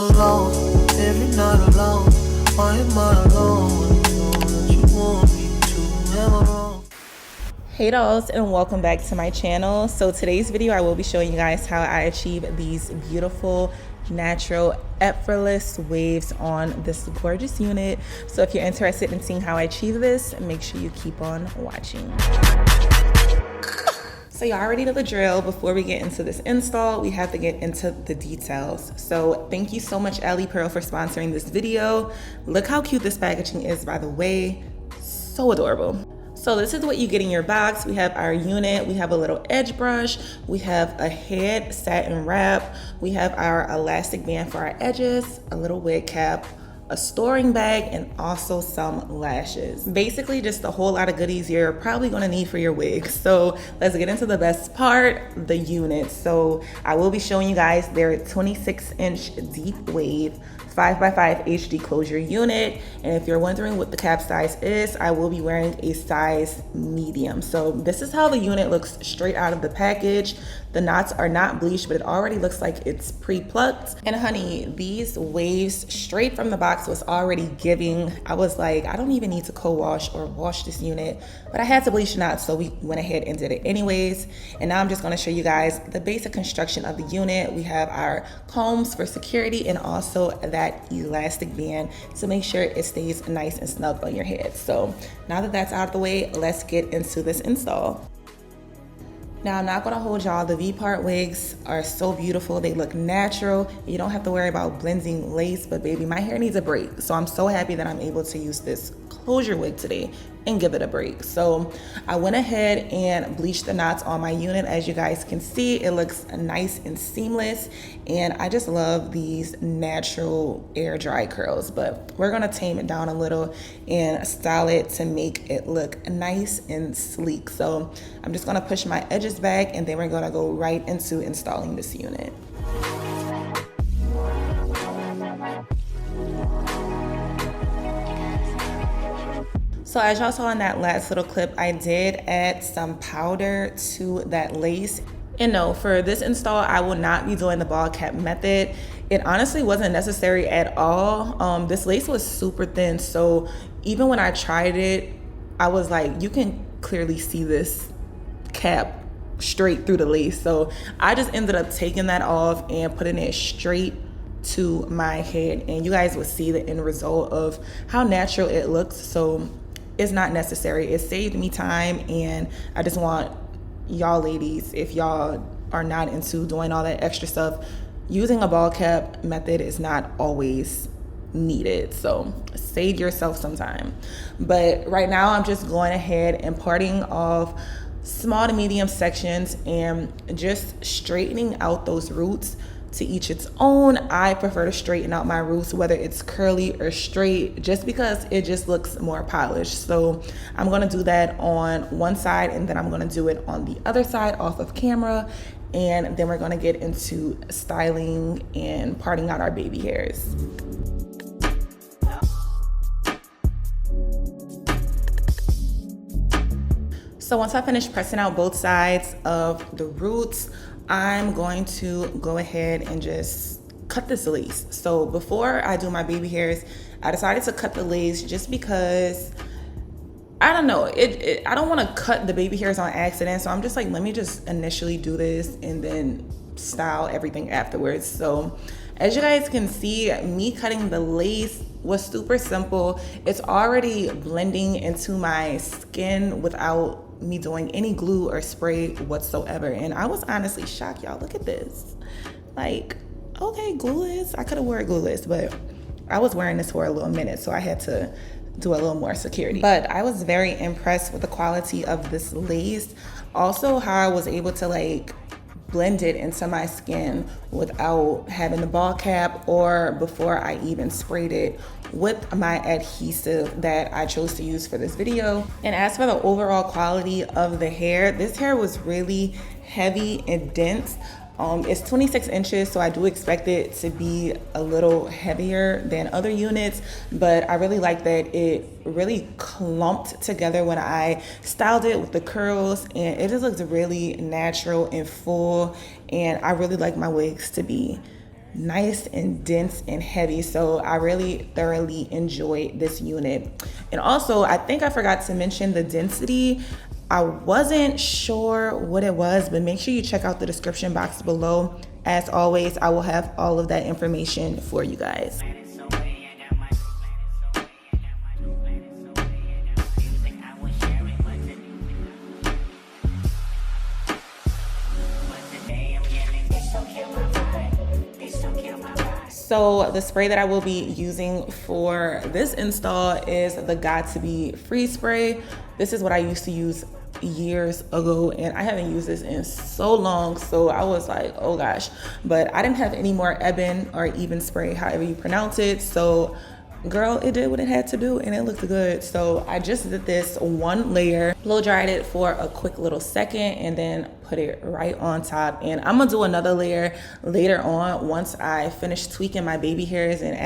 alone, if you're not alone, why am I alone when you know that you want me to? Am I wrong? Hey dolls, and welcome back to my channel. So today's video I will be showing you guys how I achieve these beautiful natural effortless waves on this gorgeous unit. So if you're interested in seeing how I achieve this, make sure you keep on watching. So you already know the drill. Before we get into this install, we have to get into the details. So thank you so much Alipearl for sponsoring this video. Look how cute this packaging is, by the way. So adorable. So this is what you get in your box. We have our unit, we have a little edge brush, we have a head satin wrap, we have our elastic band for our edges, a little wig cap, a storing bag, and also some lashes. Basically just a whole lot of goodies you're probably gonna need for your wig. So let's get into the best part, the unit. So I will be showing you guys their 26-inch deep wave 5x5 HD closure unit. And if you're wondering what the cap size is, I will be wearing a size medium. So this is how the unit looks straight out of the package. The knots are not bleached, but it already looks like it's pre-plucked. And honey, these waves straight from the box was already giving. I was like, I don't even need to co-wash or wash this unit, but I had to bleach the knots, so we went ahead and did it anyways. And now I'm just gonna show you guys the basic construction of the unit. We have our combs for security and also that elastic band to make sure it stays nice and snug on your head. So now that that's out of the way, let's get into this install. Now I'm not gonna hold y'all, the V-part wigs are so beautiful, they look natural. You don't have to worry about blending lace, but baby, my hair needs a break. So I'm so happy that I'm able to use this closure wig today and give it a break. So I went ahead and bleached the knots on my unit. As you guys can see, it looks nice and seamless. And I just love these natural air dry curls, but we're gonna tame it down a little and style it to make it look nice and sleek. So I'm just gonna push my edges back and then we're gonna go right into installing this unit. So as y'all saw in that last little clip, I did add some powder to that lace. And no, for this install, I will not be doing the ball cap method. It honestly wasn't necessary at all. This lace was super thin, so even when I tried it, I was like, you can clearly see this cap straight through the lace. So I just ended up taking that off and putting it straight to my head. And you guys will see the end result of how natural it looks. So it's not necessary. It saved me time, and I just want y'all ladies, if y'all are not into doing all that extra stuff, using a ball cap method is not always needed. So save yourself some time. But right now I'm just going ahead and parting off small to medium sections and just straightening out those roots. To each its own. I prefer to straighten out my roots, whether it's curly or straight, just because it just looks more polished. So I'm gonna do that on one side and then I'm gonna do it on the other side off of camera, and then we're gonna get into styling and parting out our baby hairs. So once I finish pressing out both sides of the roots, I'm going to go ahead and just cut this lace. So before I do my baby hairs, I decided to cut the lace just because, I don't know, I don't want to cut the baby hairs on accident. So I'm just like, let me just initially do this and then style everything afterwards. So as you guys can see, me cutting the lace was super simple. It's already blending into my skin without me doing any glue or spray whatsoever. And I was honestly shocked, y'all. Look at this. Like, okay, glueless. I could have worn glueless, but I was wearing this for a little minute, so I had to do a little more security. But I was very impressed with the quality of this lace. Also, how I was able to like blend it into my skin without having the ball cap or before I even sprayed it with my adhesive that I chose to use for this video. And as for the overall quality of the hair, this hair was really heavy and dense. It's 26 inches, so I do expect it to be a little heavier than other units, but I really like that it really clumped together when I styled it with the curls, and it just looks really natural and full, and I really like my wigs to be nice and dense and heavy. So I really thoroughly enjoyed this unit. And also, I think I forgot to mention the density. I wasn't sure what it was, but make sure you check out the description box below. As always, I will have all of that information for you guys. So the spray that I will be using for this install is the Got to Be Freeze Spray. This is what I used to use years ago, and I haven't used this in so long, so I was like, oh gosh. But I didn't have any more Ebon or Even spray, however you pronounce it, so girl, it did what it had to do and it looked good. So I just did this one layer, blow dried it for a quick little second, and then put it right on top. And I'm gonna do another layer later on once I finish tweaking my baby hairs and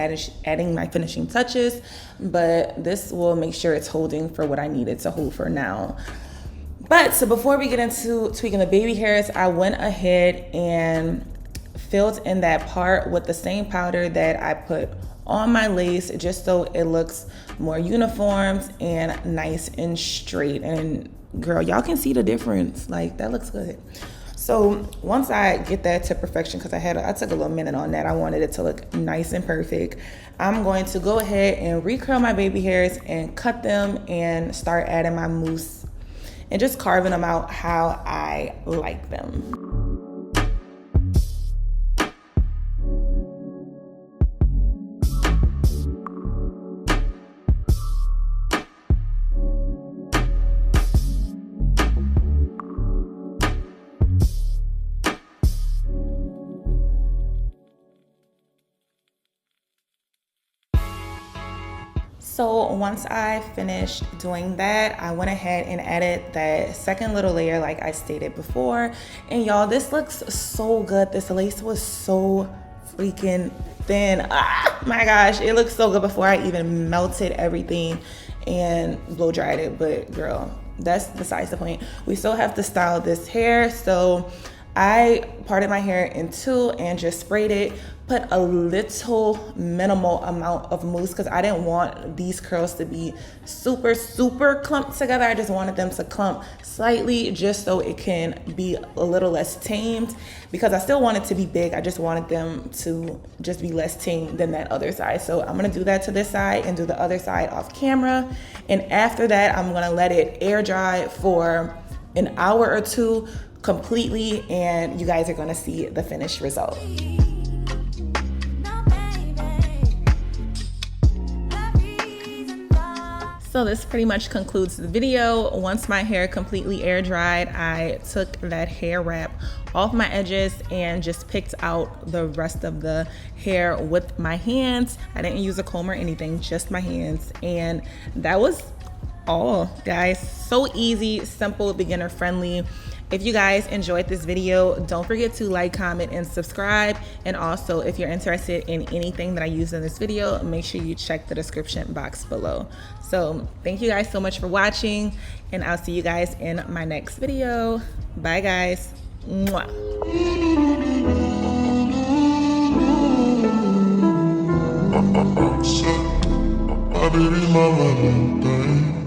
adding my finishing touches, but this will make sure it's holding for what I need it to hold for now. But so before we get into tweaking the baby hairs, I went ahead and filled in that part with the same powder that I put on my lace, just so it looks more uniformed and nice and straight. And girl, y'all can see the difference. Like, that looks good. So once I get that to perfection, because I took a little minute on that, I wanted it to look nice and perfect, I'm going to go ahead and recurl my baby hairs and cut them and start adding my mousse and just carving them out how I like them. So once I finished doing that, I went ahead and added that second little layer like I stated before. And y'all, this looks so good. This lace was so freaking thin. Ah, my gosh, it looks so good before I even melted everything and blow dried it. But girl, that's besides the point. We still have to style this hair. So I parted my hair in two and just sprayed it, put a little minimal amount of mousse because I didn't want these curls to be super clumped together. I just wanted them to clump slightly just so it can be a little less tamed, because I still want it to be big. I just wanted them to just be less tamed than that other side. So I'm gonna do that to this side and do the other side off camera. And after that, I'm gonna let it air dry for an hour or two completely, and you guys are gonna see the finished result. So this pretty much concludes the video. Once my hair completely air dried, I took that hair wrap off my edges and just picked out the rest of the hair with my hands. I didn't use a comb or anything, just my hands. And that was all, guys. So easy, simple, beginner friendly. If you guys enjoyed this video, don't forget to like, comment, and subscribe. And also, if you're interested in anything that I used in this video, make sure you check the description box below. So thank you guys so much for watching, and I'll see you guys in my next video. Bye, guys. Mwah. My baby, my Valentine.